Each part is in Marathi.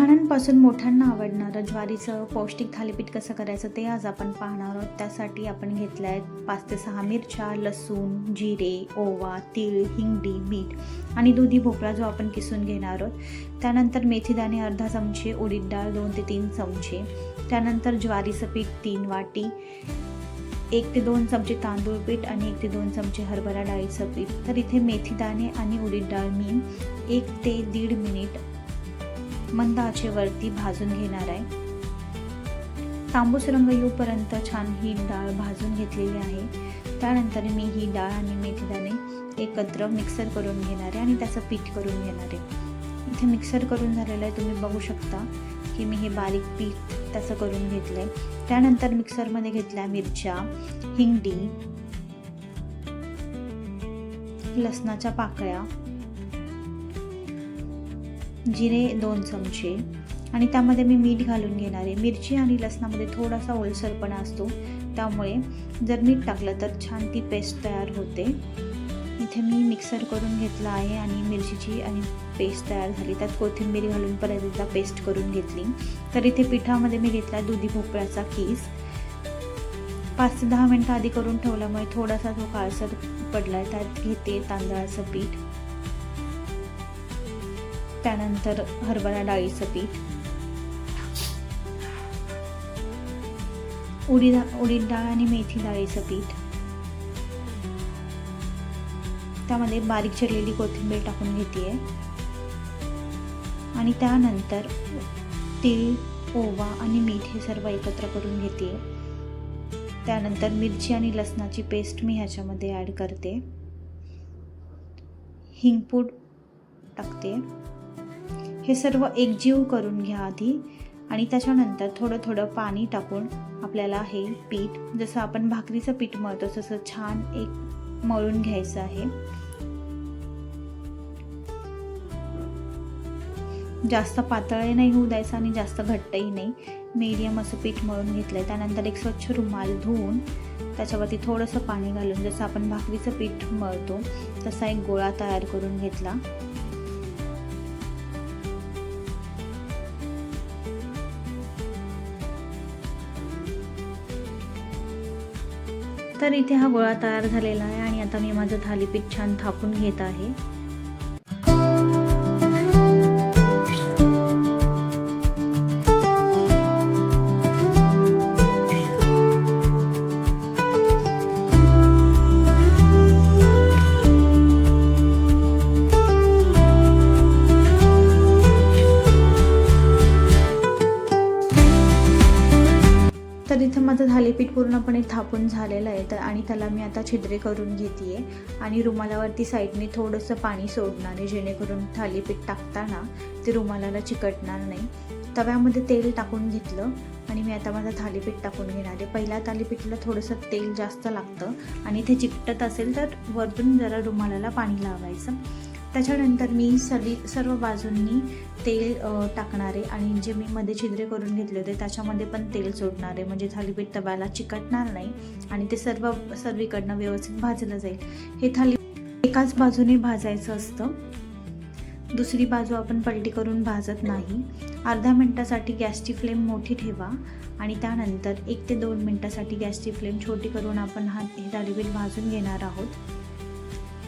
लहानांपासून मोठ्यांना आवडणारं ज्वारीचं पौष्टिक थालीपीठ कसं करायचं ते आज आपण पाहणार आहोत। त्यासाठी आपण घेतल्या आहेत 5 ते 6 मिरच्या, लसूण, जिरे, ओवा, तीळ, हिंगडी, मीठ आणि दुधी भोपळा जो आपण किसून घेणार आहोत। त्यानंतर मेथीदाणे अर्धा चमचे, उडीद डाळ 2 ते 3 चमचे, त्यानंतर ज्वारीचं पीठ 3 वाटी, 1 ते 2 चमचे तांदूळ पीठ आणि 1 ते 2 चमचे हरभरा डाळीचं पीठ। तर इथे मेथीदाणे आणि उडीद डाळ मी 1 ते 1.5 मिनिट मंद आचेवरती भाजून घेणार आहे। तांबूस रंग येऊपर्यंत छान ही डाळ भाजून घेतलेली आहे। त्यानंतर मी ही डाळ आणि मेथीदाणे एकत्र मिक्सर करून घेणार आहे आणि त्याचं पीठ करून घेणार आहे। इथे मिक्सर करून झालेलं आहे, तुम्ही बघू शकता की मी हे बारीक पीठ त्याचं करून घेतलं आहे। त्यानंतर मिक्सरमध्ये घेतल्या मिरच्या, हिंगडी, लसणाच्या पाकळ्या, जिरे 2 चमचे आणि त्यामध्ये मी मीठ घालून घेणार आहे। मिरची आणि लसणामध्ये थोडासा ओलसरपणा असतो, त्यामुळे जर मीठ टाकलं तर छान ती पेस्ट तयार होते। इथे मी मिक्सर करून घेतला आहे आणि मिरचीची आणि पेस्ट तयार झाली। त्यात कोथिंबीर घालून परत एकदा पेस्ट करून घेतली। तर इथे पिठामध्ये मी घेतला दुधी भोपळ्याचा कीस। 5 ते 10 मिनिटं आधी करून ठेवल्यामुळे थोडासा तो काळसर पडलाय। त्यात घेते तांदळाचं पीठ, त्यानंतर हरभरा डाळीचं पीठ, उडीद डाळ आणि मेथी डाळीचं पीठ, त्यामध्ये बारीक चिरलेली कोथिंबीर टाकून घेते आणि त्यानंतर तीळ, ओवा आणि मीठ हे सर्व एकत्र करून घेते। त्यानंतर मिरची आणि लसणाची पेस्ट मी ह्याच्यामध्ये ॲड करते, हिंगपूड टाकते। हे सर्व एकजीव करून घ्या आधी आणि त्याच्यानंतर थोडं थोडं पाणी टाकून आपल्याला हे पीठ जसं आपण भाकरीचं पीठ मळतो तसं छान एक मळून घ्यायचं आहे। जास्त पातळही नाही होऊ द्यायचं आणि जास्त घट्टही नाही, मीडियम असं पीठ मळून घेतलंय। त्यानंतर एक स्वच्छ रुमाल धुवून त्याच्यावरती थोडंसं पाणी घालून जसं आपण भाकरीचं पीठ मळतो तसा एक गोळा तयार करून घेतला। तर इथे हा गोळा तयार झालेला आहे आणि आता मी माझं थालीपीठ छान थापून घेत आहे। तर इथं माझं थालीपीठ पूर्णपणे थापून झालेलं आहे। तर आणि त्याला मी आता छिद्रे करून घेते आणि रुमालावरती साईडने थोडंसं पाणी सोडणार आहे, जेणेकरून थालीपीठ टाकताना ते रुमालाला चिकटणार नाही। तव्यामध्ये तेल टाकून घेतलं आणि मी आता माझं थालीपीठ टाकून घेणार आहे। पहिल्या थालीपीठला थोडंसं तेल जास्त लागतं आणि ते चिकटत असेल तर वरतून जरा रुमालाला पाणी लावायचं। त्याच्यानंतर मी सर्व बाजूंनी तेल टाकणार आहे आणि जे मी मध्ये छिद्रे करून घेतले होते त्याच्यामध्ये पण तेल सोडणार आहे, म्हणजे थालीपीठ तव्याला चिकटणार नाही आणि ते सर्वीकडनं व्यवस्थित भाजलं जाईल। हे थालीपीठ एकाच बाजूने भाजायचं असतं, दुसरी बाजू आपण पलटी करून भाजत नाही। अर्ध्या मिनिटासाठी गॅसची फ्लेम मोठी ठेवा आणि त्यानंतर 1 ते 2 मिनिटासाठी गॅसची फ्लेम छोटी करून आपण हे थालीपीठ भाजून घेणार आहोत।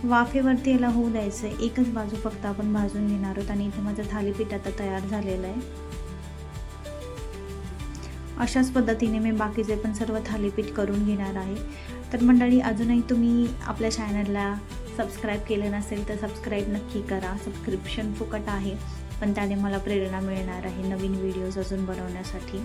वाफेवरती याला होऊ द्यायचं आहे, एकच बाजू फक्त आपण भाजून घेणार आहोत आणि इथे माझं थालीपीठ आता तयार झालेलं आहे। अशाच पद्धतीने मी बाकीचे पण सर्व थालीपीठ करून घेणार आहे। तर मंडळी, अजूनही तुम्ही आपल्या चॅनलला सबस्क्राईब केलं नसेल तर सबस्क्राईब नक्की करा। सबस्क्रिप्शन फुकट आहे, पण त्याने मला प्रेरणा मिळणार आहे नवीन व्हिडिओज अजून बनवण्यासाठी।